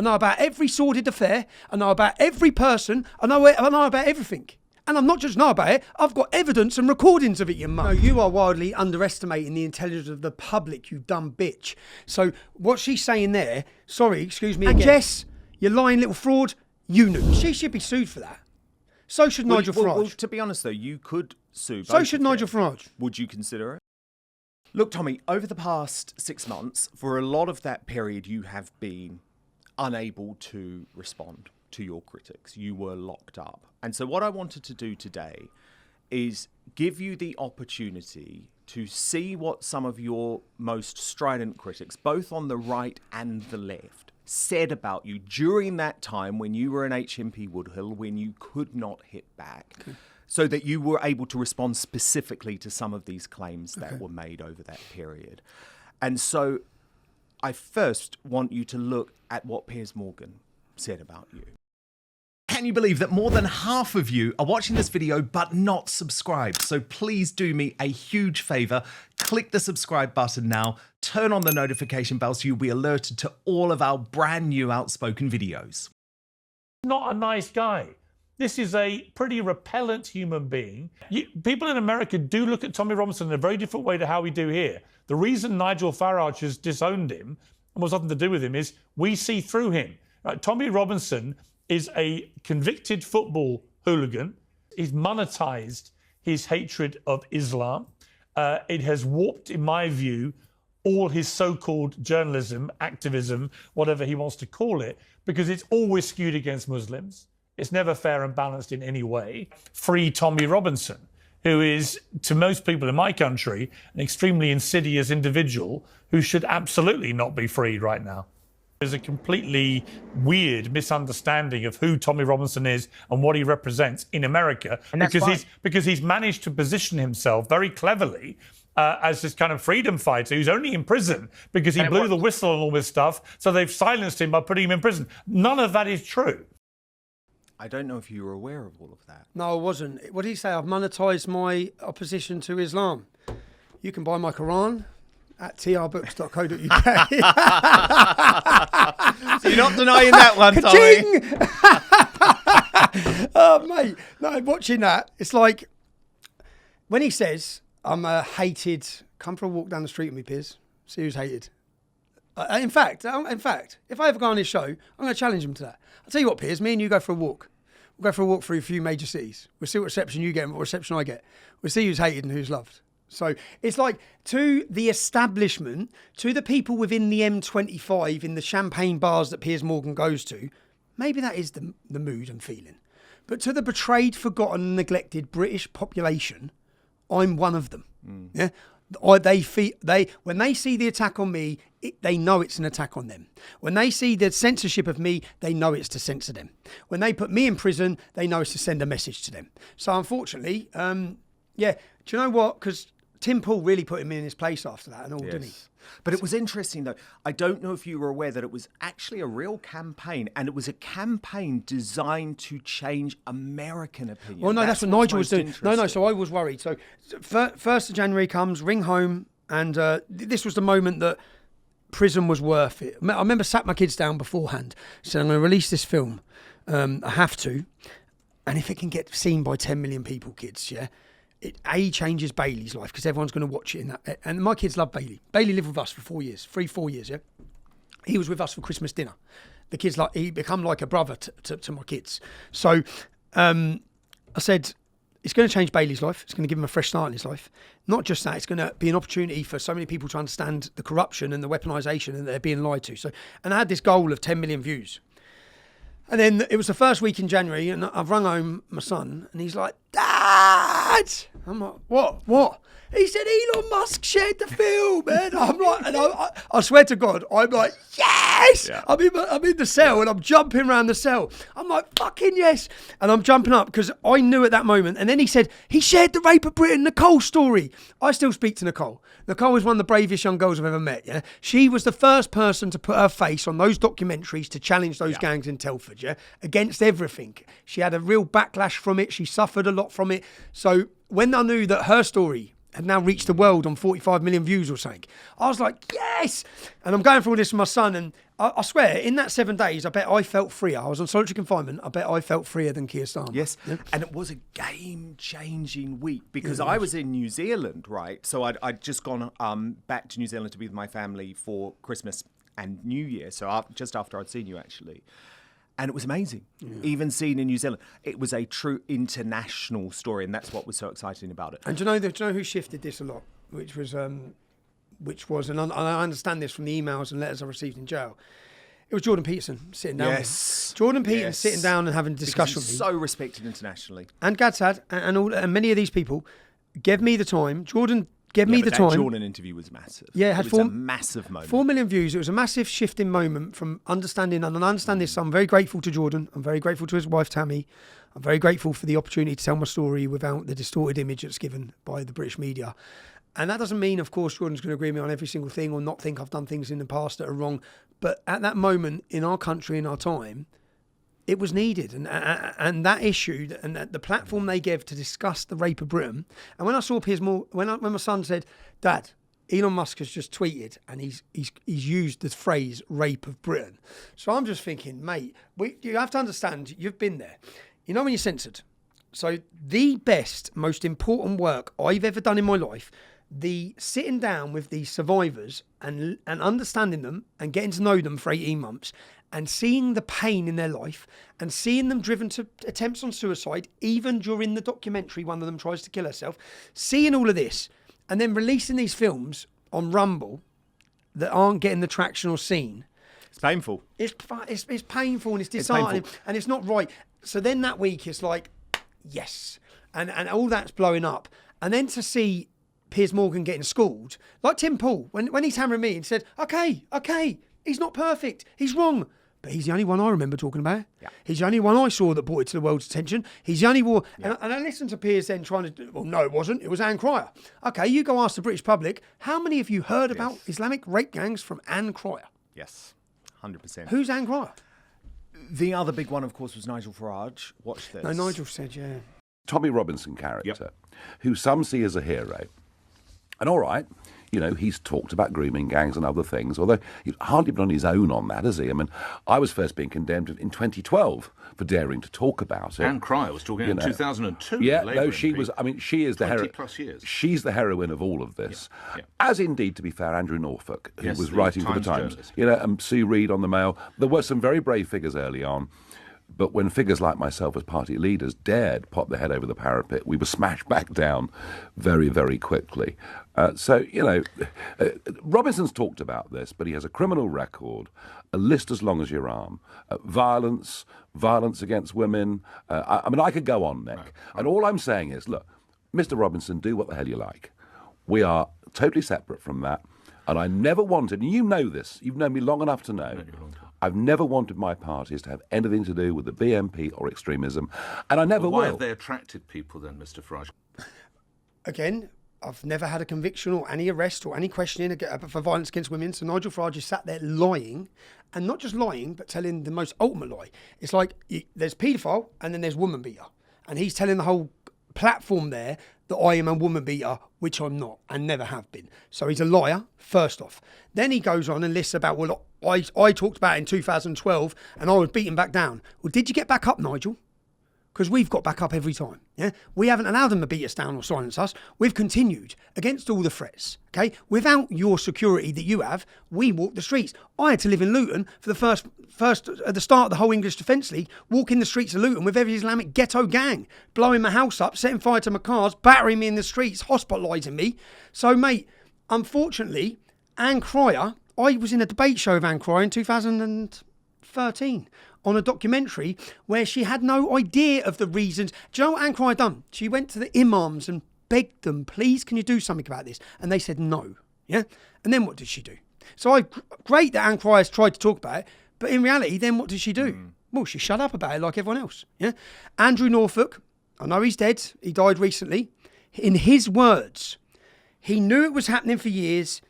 I know about every sordid affair. I know about every person. I know about everything. And I'm not just know about it, I've got evidence and recordings of it, you mum. No, you are wildly underestimating the intelligence of the public, you dumb bitch. So what she's saying there, sorry, excuse me again. Jess, you lying little fraud, you knew. She should be sued for that. So should Nigel Farage. Well, to be honest though, you could sue both. So should Nigel Farage. Would you consider it? Look, Tommy, over the past 6 months, for a lot of that period, you have been unable to respond to your critics. You were locked up. And so what I wanted to do today is give you the opportunity to see what some of your most strident critics, both on the right and the left, said about you during that time when you were in HMP Woodhill, when you could not hit back, so that you were able to respond specifically to some of these claims that were made over that period. And so I first want you to look at what Piers Morgan said about you. Can you believe that more than half of you are watching this video but not subscribed? So please do me a huge favour, click the subscribe button now, turn on the notification bell so you'll be alerted to all of our brand new Outspoken videos. Not a nice guy. This is a pretty repellent human being. People in America do look at Tommy Robinson in a very different way to how we do here. The reason Nigel Farage has disowned him, and what's nothing to do with him, is we see through him. Right? Tommy Robinson is a convicted football hooligan. He's monetized his hatred of Islam. It has warped, in my view, all his so-called journalism, activism, whatever he wants to call it, because it's always skewed against Muslims. It's never fair and balanced in any way. Free Tommy Robinson, who is, to most people in my country, an extremely insidious individual who should absolutely not be freed right now. There's a completely weird misunderstanding of who Tommy Robinson is and what he represents in America, because he's managed to position himself very cleverly as this kind of freedom fighter who's only in prison because he blew the whistle and all this stuff, so they've silenced him by putting him in prison. None of that is true. I don't know if you were aware of all of that. No, I wasn't. What did he say? I've monetised my opposition to Islam. You can buy my Quran at trbooks.co.uk. So you're not denying that one, Tommy. Oh, mate. No, watching that, it's like when he says, I'm hated, come for a walk down the street with me, Piers. See who's hated. In fact, if I ever go on his show, I'm going to challenge him to that. I'll tell you what, Piers, me and you go for a walk. We'll go for a walk through a few major cities. We'll see what reception you get and what reception I get. We'll see who's hated and who's loved. So it's like to the establishment, to the people within the M25 in the champagne bars that Piers Morgan goes to, maybe that is the mood and feeling. But to the betrayed, forgotten, neglected British population, I'm one of them. Yeah. When they see the attack on me, they know it's an attack on them. When they see the censorship of me, they know it's to censor them. When they put me in prison, they know it's to send a message to them. So unfortunately, yeah, do you know what? Because Tim Pool really put him in his place after that and all, didn't he? But it was interesting, though. I don't know if you were aware that it was actually a real campaign, and it was a campaign designed to change American opinion. Well, no, that's what Nigel was doing. No, so I was worried. So 1st of January comes, ring home, and this was the moment that prison was worth it. I remember sat my kids down beforehand, said, I'm going to release this film. I have to. And if it can get seen by 10 million people, kids, yeah, it changes Bailey's life because everyone's going to watch it. And my kids love Bailey. Bailey lived with us for 4 years, 4 years, yeah. He was with us for Christmas dinner. The kids, he become like a brother to my kids. So I said, it's going to change Bailey's life. It's going to give him a fresh start in his life. Not just that, it's going to be an opportunity for so many people to understand the corruption and the weaponisation and they're being lied to. So, and I had this goal of 10 million views. And then it was the first week in January and I've rung home my son and he's like, Dad! I'm like, what? He said, Elon Musk shared the film, man. I'm like, and I swear to God, I'm like, yes! Yeah. I'm in the cell and I'm jumping around the cell. I'm like, fucking yes. And I'm jumping up because I knew at that moment. And then he said, he shared the Rape of Britain, Nicole story. I still speak to Nicole. Nicole is one of the bravest young girls I've ever met, yeah? She was the first person to put her face on those documentaries to challenge those gangs in Telford, yeah? Against everything. She had a real backlash from it. She suffered a lot from it. So when I knew that her story had now reached the world on 45 million views or something. I was like, yes! And I'm going through all this with my son, and I swear, in that 7 days, I bet I felt freer. I was on solitary confinement. I bet I felt freer than Keir Starmer. Yes, and it was a game-changing week because I was in New Zealand, right? So I'd just gone back to New Zealand to be with my family for Christmas and New Year, so just after I'd seen you, actually. And it was amazing. Yeah. Even seen in New Zealand, it was a true international story, and that's what was so exciting about it. And do you know who shifted this a lot? Which was, and I understand this from the emails and letters I received in jail. It was Jordan Peterson sitting down. Yes. Jordan Peterson sitting down and having a discussion with me. So respected internationally. And Gadsad and many of these people gave me the time. Jordan gave me the time. That Jordan interview was massive. Yeah, it was a massive moment. 4 million views. It was a massive shifting moment from understanding, and I understand this. I'm very grateful to Jordan. I'm very grateful to his wife, Tammy. I'm very grateful for the opportunity to tell my story without the distorted image that's given by the British media. And that doesn't mean, of course, Jordan's going to agree with me on every single thing or not think I've done things in the past that are wrong. But at that moment in our country, in our time, it was needed. And that issue and the platform they gave to discuss the rape of Britain. And when I saw Piers Morgan, when my son said, Dad, Elon Musk has just tweeted and he's used the phrase rape of Britain. So I'm just thinking, mate, you have to understand, you've been there. You know when you're censored. So the best, most important work I've ever done in my life, the sitting down with these survivors and understanding them and getting to know them for 18 months and seeing the pain in their life and seeing them driven to attempts on suicide, even during the documentary, one of them tries to kill herself, seeing all of this and then releasing these films on Rumble that aren't getting the traction or seen. It's painful. It's painful and it's disheartening and it's not right. So then that week it's like, yes. And all that's blowing up. And then to see Piers Morgan getting schooled, like Tim Pool, when he's hammering me and said, okay, he's not perfect, he's wrong. But he's the only one I remember talking about. Yeah. He's the only one I saw that brought it to the world's attention. He's the only one. Yeah. And I listened to Piers then trying to do, well, no, it wasn't. It was Anne Cryer. Okay, you go ask the British public, how many of you heard about Islamic rape gangs from Anne Cryer? Yes, 100%. Who's Anne Cryer? The other big one, of course, was Nigel Farage. Watch this. No, Nigel said, yeah. Tommy Robinson character, who some see as a hero. And all right, you know, he's talked about grooming gangs and other things, although he's hardly been on his own on that, has he? I mean, I was first being condemned in 2012 for daring to talk about it. Anne Cryer was talking in 2002. Yeah, no, she was, I mean, she is the heroine. 20 plus years. She's the heroine of all of this. Yeah. As indeed, to be fair, Andrew Norfolk, who was the writing for the Times. journalist. You know, and Sue Reed on the Mail. There were some very brave figures early on. But when figures like myself as party leaders dared pop their head over the parapet, we were smashed back down very, very quickly. So, you know, Robinson's talked about this, but he has a criminal record, a list as long as your arm, violence against women. I mean, I could go on, Nick. Right. And all I'm saying is, look, Mr. Robinson, do what the hell you like. We are totally separate from that. And I never wanted, and you know this, you've known me long enough to know, I've never wanted my parties to have anything to do with the BNP or extremism, and I never will. Why have they attracted people then, Mr. Farage? Again, I've never had a conviction or any arrest or any questioning for violence against women, so Nigel Farage is sat there lying, and not just lying, but telling the most ultimate lie. It's like there's paedophile and then there's woman beater, and he's telling the whole platform there that I am a woman beater, which I'm not and never have been. So he's a liar, first off. Then he goes on and lists about, well, I talked about it in 2012 and I was beaten back down. Well, did you get back up, Nigel? Because we've got back up every time. Yeah, we haven't allowed them to beat us down or silence us. We've continued against all the threats. Okay, without your security that you have, we walk the streets. I had to live in Luton for the first at the start of the whole English Defence League, walking the streets of Luton with every Islamic ghetto gang, blowing my house up, setting fire to my cars, battering me in the streets, hospitalising me. So, mate, unfortunately, Anne Cryer, I was in a debate show with Anne Cryer in 2013 on a documentary where she had no idea of the reasons. Do you know what Anne Cryer done? She went to the imams and begged them, please, can you do something about this? And they said no. Yeah. And then what did she do? So great that Anne Cryer tried to talk about it, but in reality, then what did she do? Well, she shut up about it like everyone else. Yeah. Andrew Norfolk, I know he's dead. He died recently. In his words, he knew it was happening for years.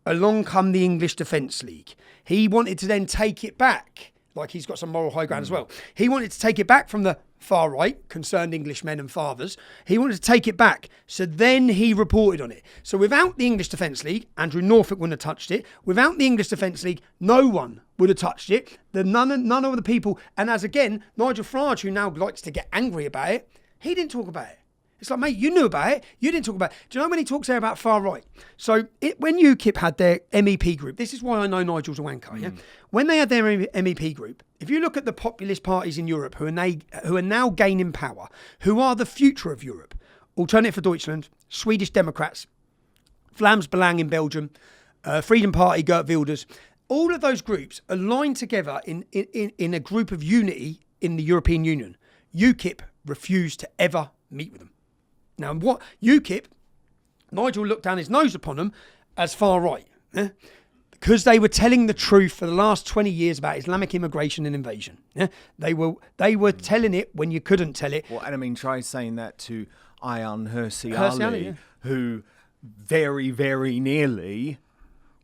Along come the English Defence League. He wanted to then take it back Like he's got some moral high ground as well. He wanted to take it back from the far right, concerned Englishmen and fathers. He wanted to take it back. So then he reported on it. So without the English Defence League, Andrew Norfolk wouldn't have touched it. Without the English Defence League, no one would have touched it. None of the people. And as again, Nigel Farage, who now likes to get angry about it, he didn't talk about it. It's like, mate, you knew about it. You didn't talk about it. Do you know when he talks there about far right? So when UKIP had their MEP group, this is why I know Nigel's a wanker, yeah? When they had their MEP group, if you look at the populist parties in Europe who are now gaining power, who are the future of Europe, Alternative for Deutschland, Swedish Democrats, Vlaams Belang in Belgium, Freedom Party, Geert Wilders, all of those groups aligned together in a group of unity in the European Union. UKIP refused to ever meet with them. Now, what UKIP, Nigel looked down his nose upon them as far right, because they were telling the truth for the last 20 years about Islamic immigration and invasion. Yeah? They were telling it when you couldn't tell it. Well, and I mean, try saying that to Ayaan Hirsi Ali, Ali, who very, very nearly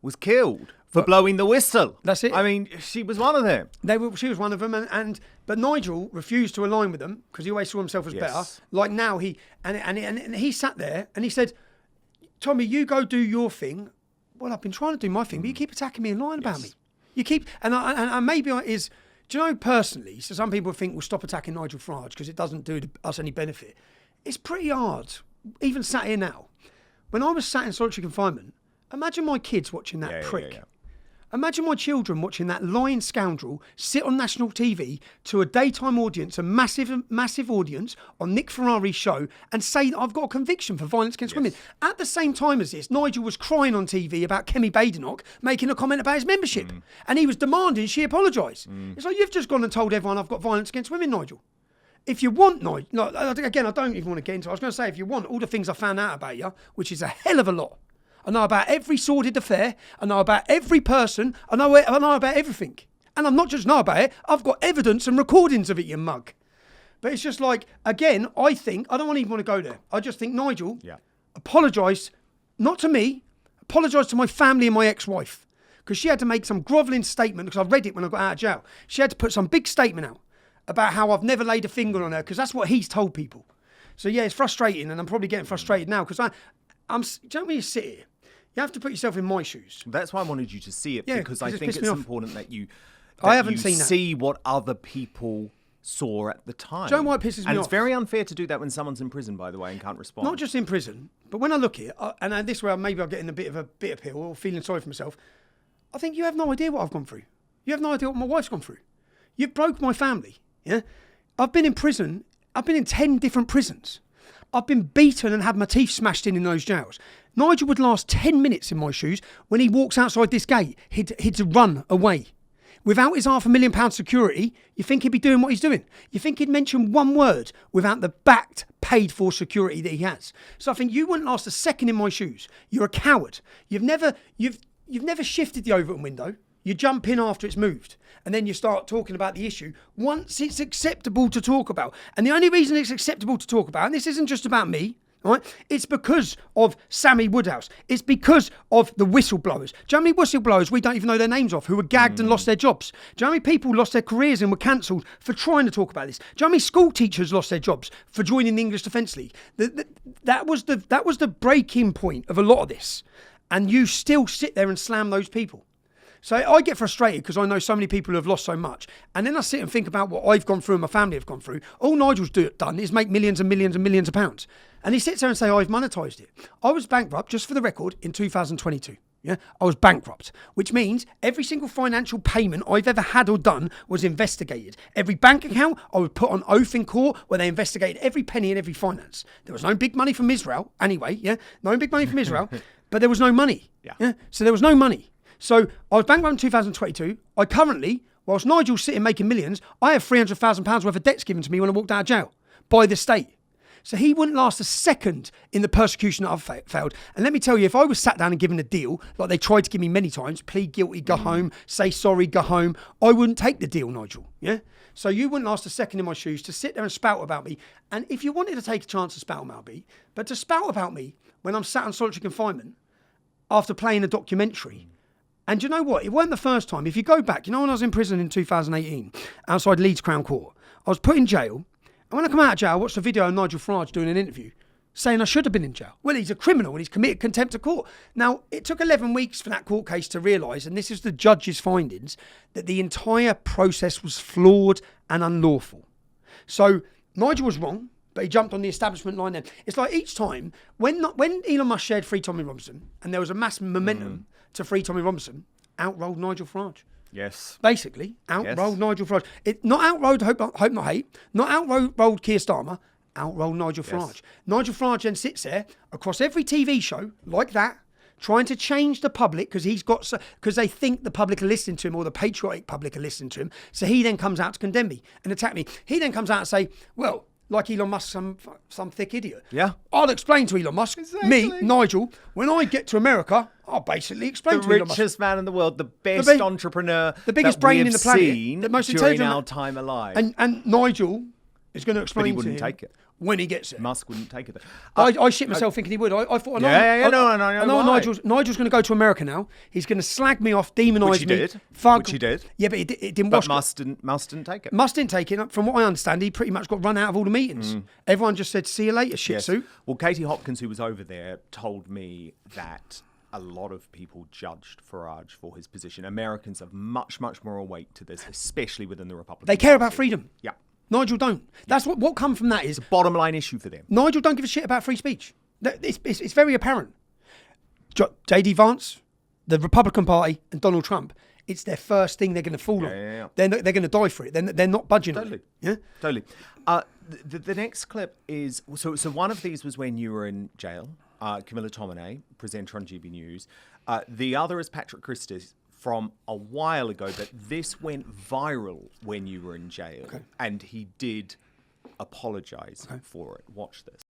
was killed for blowing the whistle. That's it. I mean, she was one of them. She was one of them, but Nigel refused to align with them because he always saw himself as better. Like now he sat there and he said, "Tommy, you go do your thing. Well, I've been trying to do my thing, but you keep attacking me and lying about me. You keep and maybe it is. Do you know personally? So some people think we'll stop attacking Nigel Farage because it doesn't do us any benefit. It's pretty hard. Even sat here now, when I was sat in solitary confinement, imagine my kids watching that prick." Yeah. Imagine my children watching that lying scoundrel sit on national TV to a daytime audience, a massive audience on Nick Ferrari's show, and say that I've got a conviction for violence against women. At the same time as this, Nigel was crying on TV about Kemi Badenoch making a comment about his membership. And he was demanding she apologise. It's like, you've just gone and told everyone I've got violence against women, Nigel. If you want, Nigel, again, I don't even want to get into it. I was going to say, if you want all the things I found out about you, which is a hell of a lot, I know about every sordid affair. I know about every person. I know about everything. And I'm not just know about it. I've got evidence and recordings of it, you mug. But it's just like, again, I don't even want to go there. I just think Nigel apologise, not to me, apologise to my family and my ex-wife. Because she had to make some grovelling statement, because I read it when I got out of jail. She had to put some big statement out about how I've never laid a finger on her, because that's what he's told people. So yeah, it's frustrating, and I'm probably getting frustrated now, because do you know when you sit here, you have to put yourself in my shoes. That's why I wanted you to see it, because I think it's important that you see what other people saw at the time. Do you know why it pisses me off? And it's very unfair to do that when someone's in prison, by the way, and can't respond. Not just in prison, but when I look at it, and this way maybe I'm getting a bit of a bitter pill or feeling sorry for myself, I think you have no idea what I've gone through. You have no idea what my wife's gone through. You've broke my family. Yeah, I've been in prison. I've been in 10 different prisons. I've been beaten and had my teeth smashed in those jails. Nigel would last 10 minutes in my shoes. When he walks outside this gate, he'd run away. Without his £500,000 security, you think he'd be doing what he's doing? You think he'd mention one word without the backed, paid-for security that he has? So I think you wouldn't last a second in my shoes. You're a coward. You've never shifted the Overton window. You jump in after it's moved, and then you start talking about the issue once it's acceptable to talk about. And the only reason it's acceptable to talk about, and this isn't just about me, right? It's because of Sammy Woodhouse. It's because of the whistleblowers. Do you know how many whistleblowers we don't even know their names of who were gagged and lost their jobs? Do you know how many people lost their careers and were cancelled for trying to talk about this? Do you know how many school teachers lost their jobs for joining the English Defence League? That was the breaking point of a lot of this. And you still sit there and slam those people. So I get frustrated because I know so many people who have lost so much. And then I sit and think about what I've gone through and my family have gone through. All Nigel's done is make millions and millions and millions of pounds. And he sits there and says, I've monetised it. I was bankrupt, just for the record, in 2022. Yeah, I was bankrupt, which means every single financial payment I've ever had or done was investigated. Every bank account I would put on oath in court where they investigated every penny and every finance. There was no big money from Israel anyway. Yeah, no big money from Israel, but there was no money. Yeah, so there was no money. So I was bankrupt in 2022. I currently, whilst Nigel's sitting making millions, I have £300,000 worth of debts given to me when I walked out of jail by the state. So he wouldn't last a second in the persecution that I've failed. And let me tell you, if I was sat down and given a deal, like they tried to give me many times, plead guilty, go home, say sorry, go home, I wouldn't take the deal, Nigel. Yeah? So you wouldn't last a second in my shoes to sit there and spout about me. And if you wanted to take a chance to spout about me, but to spout about me when I'm sat on solitary confinement after playing a documentary And you know what? It weren't the first time. If you go back, when I was in prison in 2018, outside Leeds Crown Court, I was put in jail. And when I come out of jail, I watched a video of Nigel Farage doing an interview saying I should have been in jail. Well, he's a criminal and he's committed contempt of court. Now, it took 11 weeks for that court case to realise, and this is the judge's findings, that the entire process was flawed and unlawful. So Nigel was wrong, but he jumped on the establishment line then. It's like each time, when Elon Musk shared Free Tommy Robinson, and there was a mass momentum to Free Tommy Robinson, out-rolled Nigel Farage. Yes. Basically, out-rolled Nigel Farage. Not out-rolled Hope Not Hate, not out-rolled Keir Starmer, out-rolled Nigel Farage. Nigel Farage then sits there across every TV show like that, trying to change the public because they think the public are listening to him, or the patriotic public are listening to him. So he then comes out to condemn me and attack me. He then comes out and say, well, like Elon Musk, some thick idiot. Yeah. I'll explain to Elon Musk, me, Nigel, when I get to America, I'll basically explain to Elon Musk. The richest man in the world, the best entrepreneur, the biggest brain in the planet, the most during our time alive. And Nigel is going to explain to him. But he wouldn't take it. When he gets it. Musk wouldn't take it. I shit myself thinking he would. I thought, I know Nigel's going to go to America now. He's going to slag me off, demonise me. Which he did. Yeah, but it didn't wash. But Musk didn't take it. Musk didn't take it. From what I understand, he pretty much got run out of all the meetings. Everyone just said, see you later, shit suit. Well, Katie Hopkins, who was over there, told me that a lot of people judged Farage for his position. Americans have much, much more weight to this, especially within the Republican They care about freedom. Yeah. Nigel don't. That's what come from that is... It's a bottom line issue for them. Nigel don't give a shit about free speech. It's very apparent. J.D. Vance, the Republican Party, and Donald Trump, it's their first thing they're going to fall on. Yeah. They're going to die for it. They're not budging on it. Yeah? Totally. The next clip is... So one of these was when you were in jail, Camilla Tominey, presenter on GB News. The other is Patrick Christys, from a while ago, but this went viral when you were in jail, and he did apologise for it. Watch this.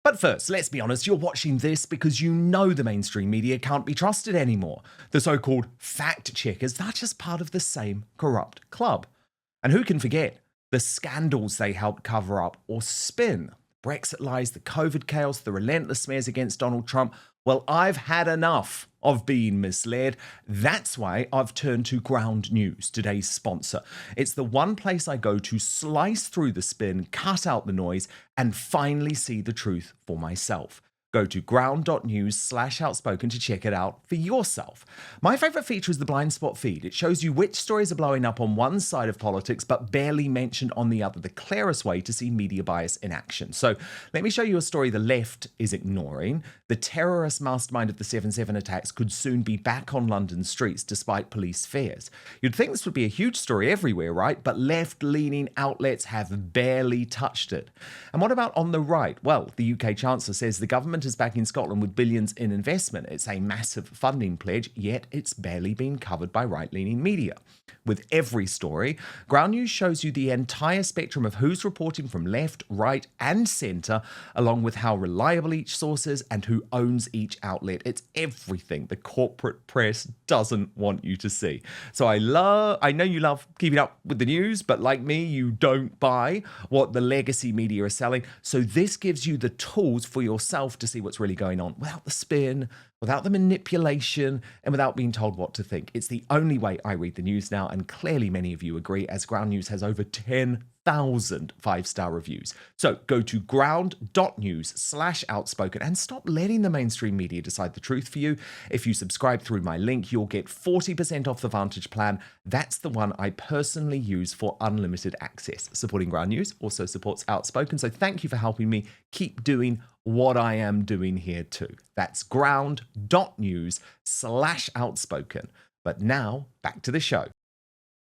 But first, let's be honest, you're watching this because you know the mainstream media can't be trusted anymore. The so-called fact-checkers, they're just part of the same corrupt club. And who can forget the scandals they helped cover up or spin? Brexit lies, the COVID chaos, the relentless smears against Donald Trump. Well, I've had enough of being misled. That's why I've turned to Ground News, today's sponsor. It's the one place I go to slice through the spin, cut out the noise, and finally see the truth for myself. Go to ground.news/outspoken to check it out for yourself. My favourite feature is the blind spot feed. It shows you which stories are blowing up on one side of politics but barely mentioned on the other, the clearest way to see media bias in action. So let me show you a story the left is ignoring. The terrorist mastermind of the 7/7 attacks could soon be back on London streets despite police fears. You'd think this would be a huge story everywhere, right? But left-leaning outlets have barely touched it. And what about on the right? Well, the UK Chancellor says the government is back in Scotland with billions in investment. It's a massive funding pledge, yet it's barely been covered by right-leaning media. With every story, Ground News shows you the entire spectrum of who's reporting from left, right, and centre, along with how reliable each source is and who owns each outlet. It's everything the corporate press doesn't want you to see. So I know you love keeping up with the news, but like me, you don't buy what the legacy media are selling. So this gives you the tools for yourself to see what's really going on without the spin, without the manipulation, and without being told what to think. It's the only way I read the news now, and clearly many of you agree, as Ground News has over 10,000 five-star reviews. So go to ground.news/outspoken and stop letting the mainstream media decide the truth for you. If you subscribe through my link, you'll get 40% off the Vantage plan. That's the one I personally use for unlimited access. Supporting Ground News also supports Outspoken, so thank you for helping me keep doing what I am doing here too. That's ground.news/outspoken. But now, back to the show.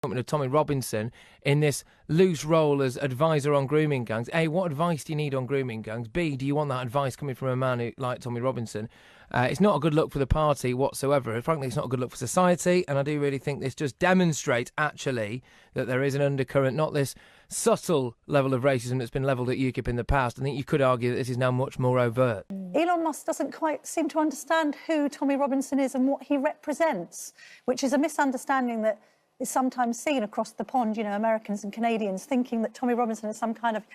Of Tommy Robinson in this loose role as advisor on grooming gangs. A, what advice do you need on grooming gangs? B, do you want that advice coming from a man like Tommy Robinson? It's not a good look for the party whatsoever. Frankly, it's not a good look for society, and I do really think this just demonstrates, actually, that there is an undercurrent, not this subtle level of racism that's been levelled at UKIP in the past. I think you could argue that this is now much more overt. Elon Musk doesn't quite seem to understand who Tommy Robinson is and what he represents, which is a misunderstanding that is sometimes seen across the pond, Americans and Canadians thinking that Tommy Robinson is some kind of,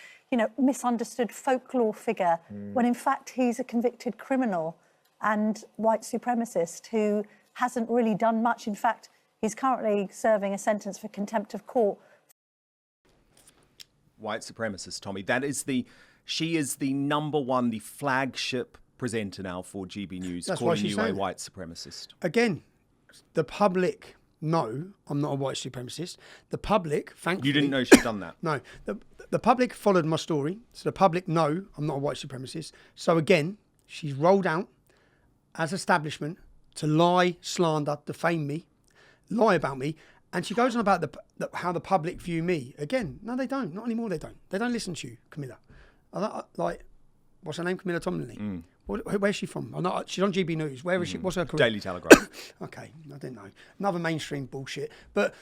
misunderstood folklore figure, when in fact he's a convicted criminal and white supremacist who hasn't really done much. In fact, he's currently serving a sentence for contempt of court. White supremacist, Tommy. She is the number one, the flagship presenter now for GB News, That's why calling she's you a saying white supremacist. Again, the public know I'm not a white supremacist. The public, thankfully... You didn't know she'd done that? No. The public followed my story, so the public know I'm not a white supremacist. So again, she's rolled out as establishment to lie, slander, defame me, lie about me, and she goes on about how the public view me. Again, no, they don't. Not anymore, they don't. They don't listen to you, Camilla. Like, what's her name? Camilla Tominey. Where's she from? She's on GB News. Where is she? What's her career? Daily Telegraph. Okay, I didn't know. Another mainstream bullshit. But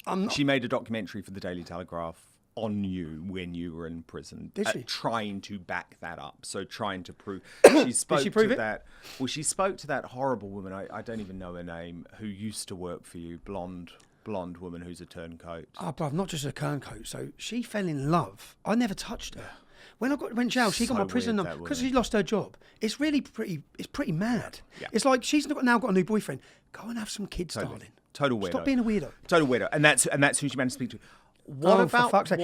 I'm not... She made a documentary for the Daily Telegraph on you when you were in prison. Did she? Trying to back that up. So trying to prove... Did she prove it? Well, she spoke to that horrible woman, I don't even know her name, who used to work for you, blonde woman who's a turncoat. Oh, bruv, not just a turncoat. So she fell in love. I never touched her. When I went to jail, she got my prison number because she lost her job. It's really pretty. It's pretty mad. Yeah. It's like she's now got a new boyfriend. Go and have some kids, darling. Total weirdo. Stop being a weirdo. Total weirdo. And that's who she managed to speak to. What about they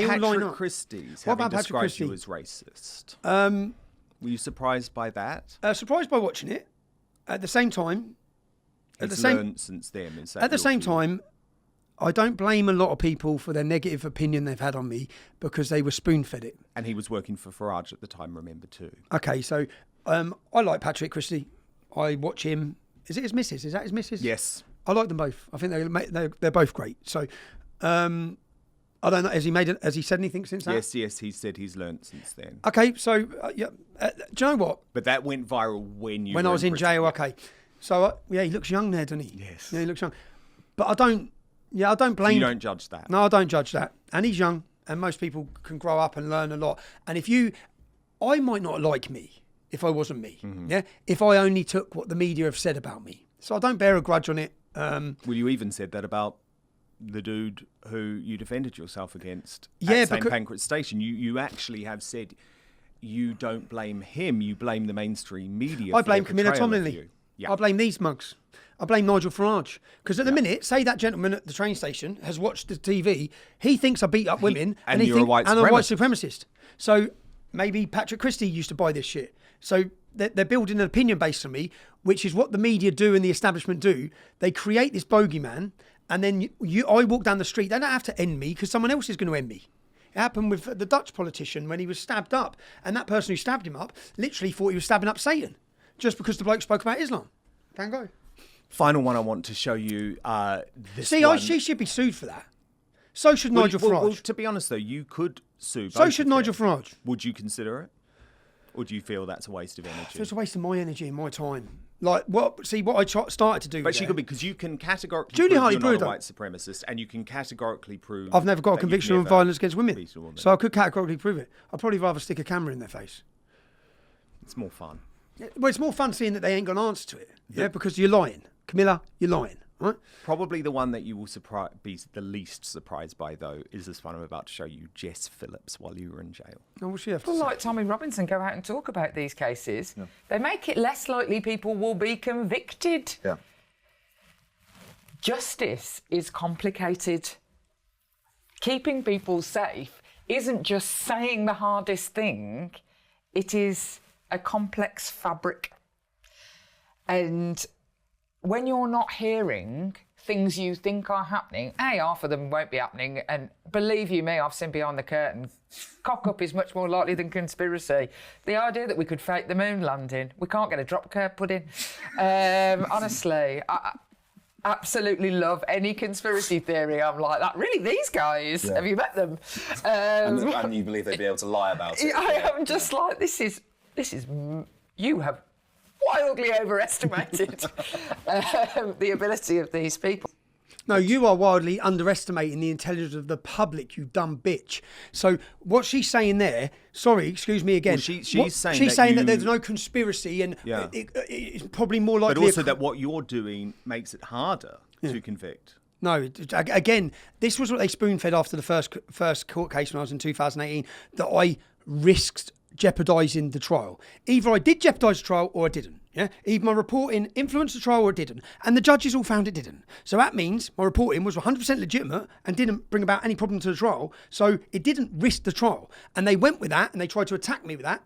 all line up. Christie's What having about Patrick described Christie? you as racist? Were you surprised by that? Surprised by watching it. At the same time, Learned since then. At the same time, I don't blame a lot of people for their negative opinion they've had on me because they were spoon-fed it. And he was working for Farage at the time, remember, too. Okay, so I like Patrick Christie. I watch him. Is it his missus? Is that his missus? Yes. I like them both. I think they're both great. So I don't know. Has he said anything since that? Yes. He said he's learnt since then. Okay, so do you know what? But that went viral when I was in jail. Okay, so he looks young there, doesn't he? Yes. Yeah, he looks young. But I don't blame. So you don't judge that. No, I don't judge that. And he's young, and most people can grow up and learn a lot. And I might not like me if I wasn't me. Mm-hmm. Yeah, if I only took what the media have said about me. So I don't bear a grudge on it. Well, you even said that about the dude who you defended yourself against at St Pancras Station. You actually have said you don't blame him. You blame the mainstream media. I blame Camilla Tominey. Yeah. I blame these mugs. I blame Nigel Farage. Because at the minute, say that gentleman at the train station has watched the TV, he thinks I beat up women and I'm a white supremacist. So maybe Patrick Christie used to buy this shit. So they're building an opinion based on me, which is what the media do and the establishment do. They create this bogeyman, and then I walk down the street. They don't have to end me because someone else is going to end me. It happened with the Dutch politician when he was stabbed up, and that person who stabbed him up literally thought he was stabbing up Satan just because the bloke spoke about Islam. Can go. Final one I want to show you. She should be sued for that. So should Nigel Farage. Well, to be honest, though, you could sue. So should Nigel Farage. Would you consider it? Or do you feel that's a waste of energy? It's a waste of my energy and my time. Like, what I started to do. But she could be, because you can categorically Julie prove Hartley you're not Brewer, a white supremacist, and you can categorically prove I've never got a conviction on violence against women. So I could categorically prove it. I'd probably rather stick a camera in their face. It's more fun. Yeah, well, it's more fun seeing that they ain't got an answer to it. Yeah, because you're lying. Camilla, you're lying. Right? Probably the one that you will be the least surprised by, though, is this one I'm about to show you, Jess Phillips, while you were in jail. Oh, what's she have to People say? like Tommy Robinson go out and talk about these cases. Yeah. They make it less likely people will be convicted. Yeah. Justice is complicated. Keeping people safe isn't just saying the hardest thing. It is a complex fabric. And when you're not hearing things you think are happening, half of them won't be happening. And believe you me, I've seen behind the curtain. Cock up is much more likely than conspiracy. The idea that we could fake the moon landing, we can't get a drop curve put in. Honestly, I absolutely love any conspiracy theory. I'm like that. Really, these guys? Yeah. Have you met them? And you believe they'd be able to lie about it? I am just like, this is. You have wildly overestimated the ability of these people. No, you are wildly underestimating the intelligence of the public, you dumb bitch. So what she's saying there, sorry, excuse me again. Well, she's saying that there's no conspiracy and it's probably more likely... But also that what you're doing makes it harder to convict. No, again, this was what they spoon-fed after the first court case when I was in 2018, that I risked jeopardising the trial. Either I did jeopardise the trial or I didn't. Yeah, either my reporting influenced the trial or it didn't, and the judges all found it didn't. So that means my reporting was 100% legitimate and didn't bring about any problem to the trial. So it didn't risk the trial, and they went with that and they tried to attack me with that.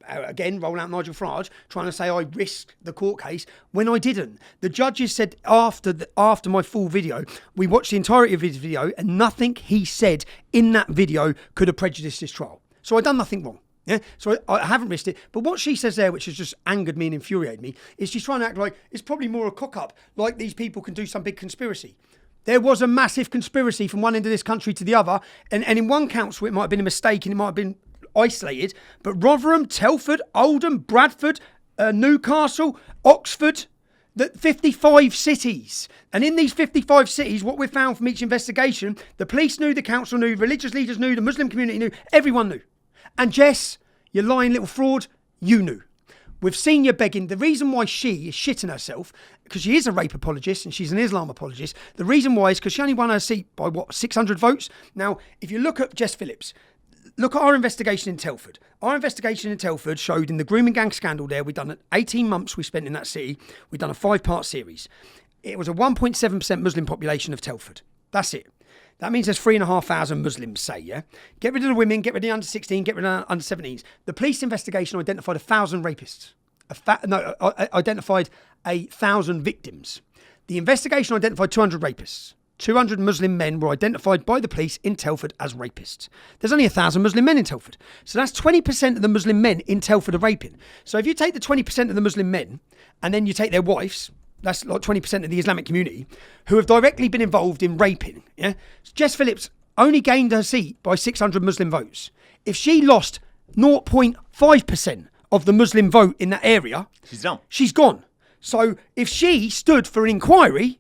Again, rolling out Nigel Farage, trying to say I risked the court case when I didn't. The judges said after my full video, we watched the entirety of his video, and nothing he said in that video could have prejudiced this trial. So I done nothing wrong. Yeah, so I haven't risked it. But what she says there, which has just angered me and infuriated me, is she's trying to act like it's probably more a cock-up, like these people can do some big conspiracy. There was a massive conspiracy from one end of this country to the other, and in one council it might have been a mistake and it might have been isolated, but Rotherham, Telford, Oldham, Bradford, Newcastle, Oxford, the 55 cities. And in these 55 cities, what we've found from each investigation, the police knew, the council knew, religious leaders knew, the Muslim community knew, everyone knew. And Jess, you lying little fraud, you knew. We've seen you begging. The reason why she is shitting herself, because she is a rape apologist and she's an Islam apologist, the reason why is because she only won her seat by, 600 votes? Now, if you look at Jess Phillips, look at our investigation in Telford. Our investigation in Telford showed in the grooming gang scandal there, we've done 18 months we spent in that city. We've done a 5-part series. It was a 1.7% Muslim population of Telford. That's it. That means there's 3,500 Muslims, say, yeah? Get rid of the women, get rid of the under 16, get rid of the under 17s. The police investigation identified 1,000 rapists. Identified 1,000 victims. The investigation identified 200 rapists. 200 Muslim men were identified by the police in Telford as rapists. There's only 1,000 Muslim men in Telford. So that's 20% of the Muslim men in Telford are raping. So if you take the 20% of the Muslim men and then you take their wives, that's like 20% of the Islamic community who have directly been involved in raping. Yeah, Jess Phillips only gained her seat by 600 Muslim votes. If she lost 0.5% of the Muslim vote in that area, she's done. She's gone. So if she stood for an inquiry,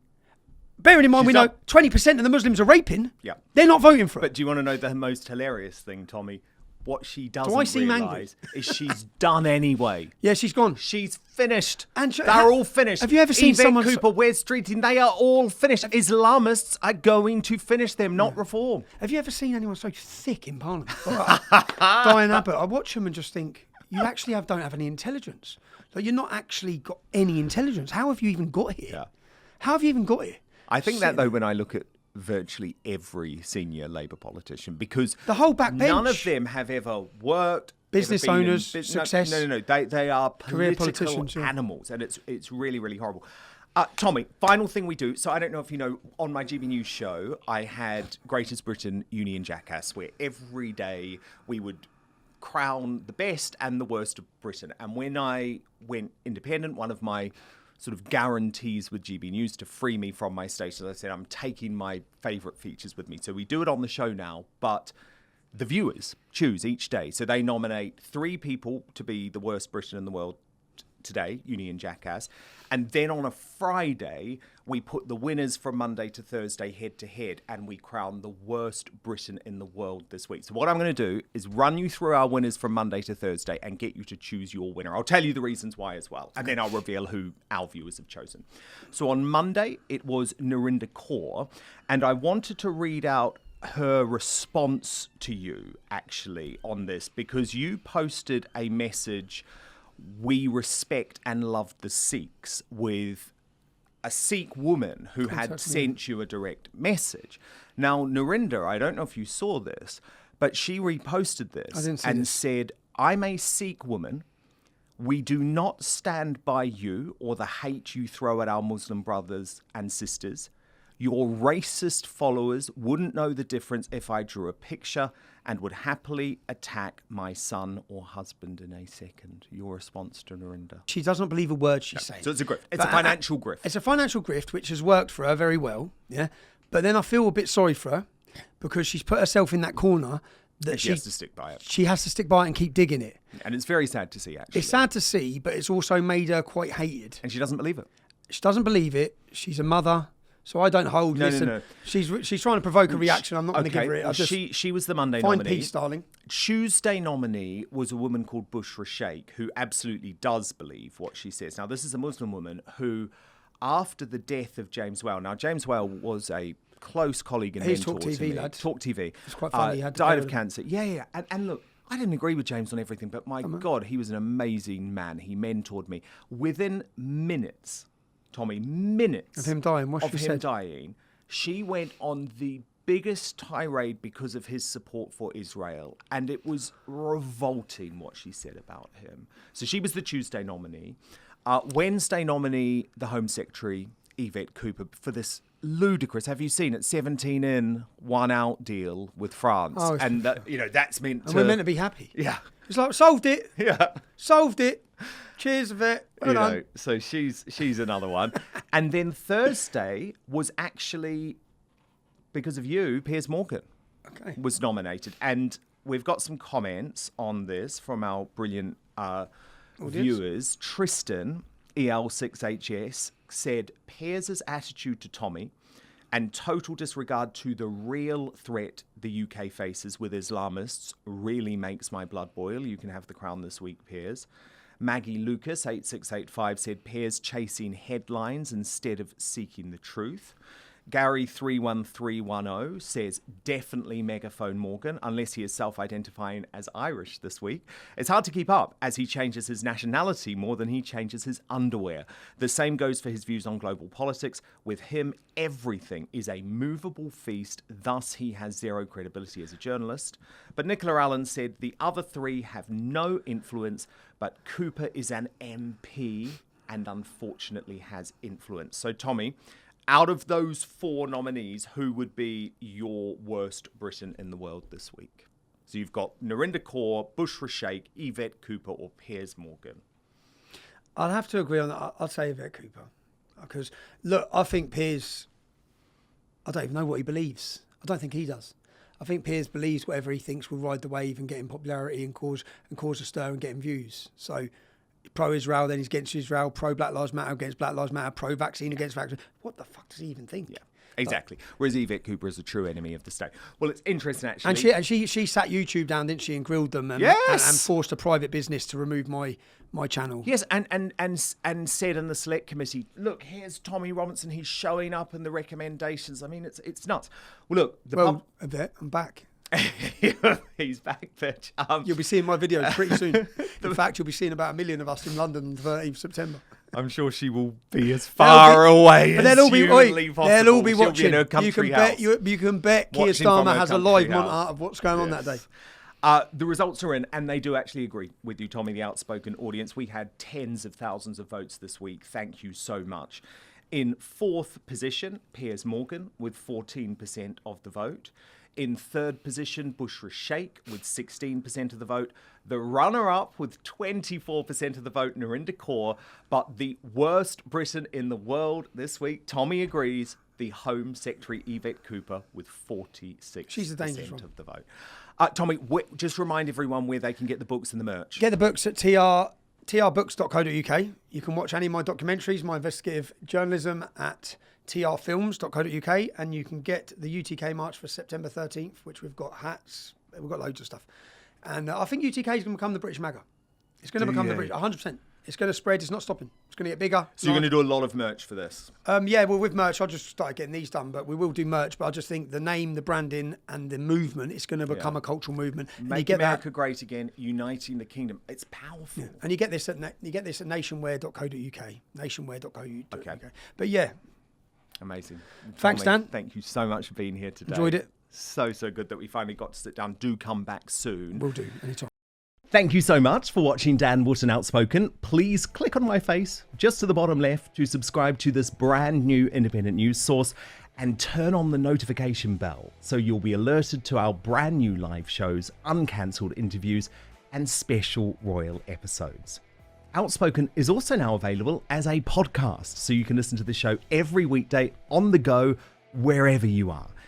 bearing in mind we know 20% of the Muslims are raping, they're not voting for her. But do you want to know the most hilarious thing, Tommy? What she doesn't realise is she's done anyway. Yeah, she's gone. She's finished. And they're all finished. Have you ever seen someone... Cooper, Wes Streeting, they are all finished. Islamists are going to finish them, not reform. Have you ever seen anyone so thick in Parliament? Diane Abbott, I watch them and just think, you actually don't have any intelligence. Like, you're not actually got any intelligence. How have you even got here? Yeah. How have you even got here? I think that, though, when I look at virtually every senior Labour politician, because the whole backbench, none of them have ever worked, business owners, success. No. They are political animals, and it's really, really horrible. Tommy, final thing we do. So I don't know if you know, on my GB News show, I had Greatest Britain Union Jackass, where every day we would crown the best and the worst of Britain. And when I went independent, one of my sort of guarantees with GB News to free me from my station, I said, I'm taking my favourite features with me. So we do it on the show now, but the viewers choose each day. So they nominate 3 people to be the worst Britain in the world today, Union Jackass. And then on a Friday, we put the winners from Monday to Thursday head to head, and we crown the worst Britain in the world this week. So what I'm going to do is run you through our winners from Monday to Thursday and get you to choose your winner. I'll tell you the reasons why as well, and then I'll reveal who our viewers have chosen. So on Monday, it was Narinder Kaur, and I wanted to read out her response to you, actually, on this, because you posted a message, "We respect and love the Sikhs," with a Sikh woman who had sent you a direct message. Now, Narinder, I don't know if you saw this, but she reposted this and said, "I'm a Sikh woman. We do not stand by you or the hate you throw at our Muslim brothers and sisters. Your racist followers wouldn't know the difference if I drew a picture and would happily attack my son or husband in a second." Your response to Narinder? She doesn't believe a word she's saying. So it's a grift. It's a financial grift. It's a financial grift, which has worked for her very well. Yeah. But then I feel a bit sorry for her because she's put herself in that corner that she has to stick by it. She has to stick by it and keep digging it. And it's very sad to see, actually. It's sad to see, but it's also made her quite hated. And she doesn't believe it. She doesn't believe it. She's a mother. So I don't hold. No. She's trying to provoke a reaction. I'm not going to give her it. She was the Monday nominee. Find peace, darling. Tuesday nominee was a woman called Bushra Sheikh, who absolutely does believe what she says. Now, this is a Muslim woman who, after the death of James Whale, now James Whale was a close colleague and mentor to me. Talk TV, lad. Talk TV. It's quite funny. He had died of cancer. Yeah. And look, I didn't agree with James on everything, but my God, he was an amazing man. He mentored me. Within minutes, Tommy, minutes of him dying, she went on the biggest tirade because of his support for Israel, and it was revolting what she said about him. So she was the Tuesday nominee. Wednesday nominee, the Home Secretary, Yvette Cooper, for this ludicrous, have you seen it, 17 in, 1 out deal with France. Oh, and that's meant and we're meant to be happy. Yeah. It's like, solved it. Yeah. Solved it. Cheers, Yvette. Well done. So she's another one. And then Thursday was actually, because of you, Piers Morgan was nominated. And we've got some comments on this from our brilliant viewers. Tristan, EL6HS, said Piers' attitude to Tommy and total disregard to the real threat the UK faces with Islamists really makes my blood boil. You can have the crown this week, Piers. Maggie Lucas, 8685, said Piers chasing headlines instead of seeking the truth. Gary 31310 says definitely Megaphone Morgan, unless he is self-identifying as Irish this week. It's hard to keep up as he changes his nationality more than he changes his underwear. The same goes for his views on global politics. With him, everything is a movable feast, thus he has zero credibility as a journalist. But Nicola Allen said the other three have no influence, but Cooper is an MP and unfortunately has influence. So Tommy, out of those 4 nominees, who would be your worst Briton in the world this week? So you've got Narinder Kaur, Bushra Sheikh, Yvette Cooper, or Piers Morgan. I'll have to agree on that. I'll say Yvette Cooper. Because, look, I think Piers, I don't even know what he believes. I don't think he does. I think Piers believes whatever he thinks will ride the wave and get him popularity and cause a stir and get him views. So, pro-Israel, then he's against Israel, pro-Black Lives Matter against Black Lives Matter, pro-vaccine against vaccine. What the fuck does he even think? Yeah, exactly. Whereas Yvette Cooper is a true enemy of the state. Well, it's interesting, actually. And she sat YouTube down, didn't she, and grilled them and forced a private business to remove my channel. Yes, and said in the select committee, look, here's Tommy Robinson, he's showing up in the recommendations. I mean, it's nuts. Well, look, Yvette, I'm back. He's back, bitch. You'll be seeing my videos pretty soon. In fact, you'll be seeing about 1 million of us in London on the 13th of September. I'm sure she will be as far away as humanly possible. They'll all be watching. She'll be in her country house. You can bet Keir Starmer has a live monitor of what's going on that day. The results are in, and they do actually agree with you, Tommy, the Outspoken audience. We had tens of thousands of votes this week. Thank you so much. In 4th position, Piers Morgan with 14% of the vote. In 3rd position, Bushra Sheikh with 16% of the vote. The runner-up with 24% of the vote, Narinder Kaur. But the worst Briton in the world this week, Tommy agrees, the Home Secretary Yvette Cooper with 46% of the vote. Tommy, just remind everyone where they can get the books and the merch. Get the books at trbooks.co.uk. You can watch any of my documentaries, my investigative journalism at trfilms.co.uk, and you can get the UTK March for September 13th, which we've got hats, we've got loads of stuff. And I think UTK is going to become the British MAGA. It's going to become the British, 100%. It's going to spread, it's not stopping. It's going to get bigger. So you're going to do a lot of merch for this? Yeah, well, with merch, I just started getting these done, but we will do merch. But I just think the name, the branding, and the movement, it's going to become a cultural movement. Make America great again, uniting the kingdom. It's powerful. Yeah. And you get this at nationwear.co.uk. Nationwear.co.uk. Okay. But yeah. Amazing. Thanks, Dan. Thank you so much for being here today. Enjoyed it. So good that we finally got to sit down. Do come back soon. Will do, anytime. Thank you so much for watching Dan Wootton Outspoken. Please click on my face just to the bottom left to subscribe to this brand new independent news source and turn on the notification bell so you'll be alerted to our brand new live shows, uncancelled interviews, and special royal episodes. Outspoken is also now available as a podcast, so you can listen to the show every weekday on the go, wherever you are.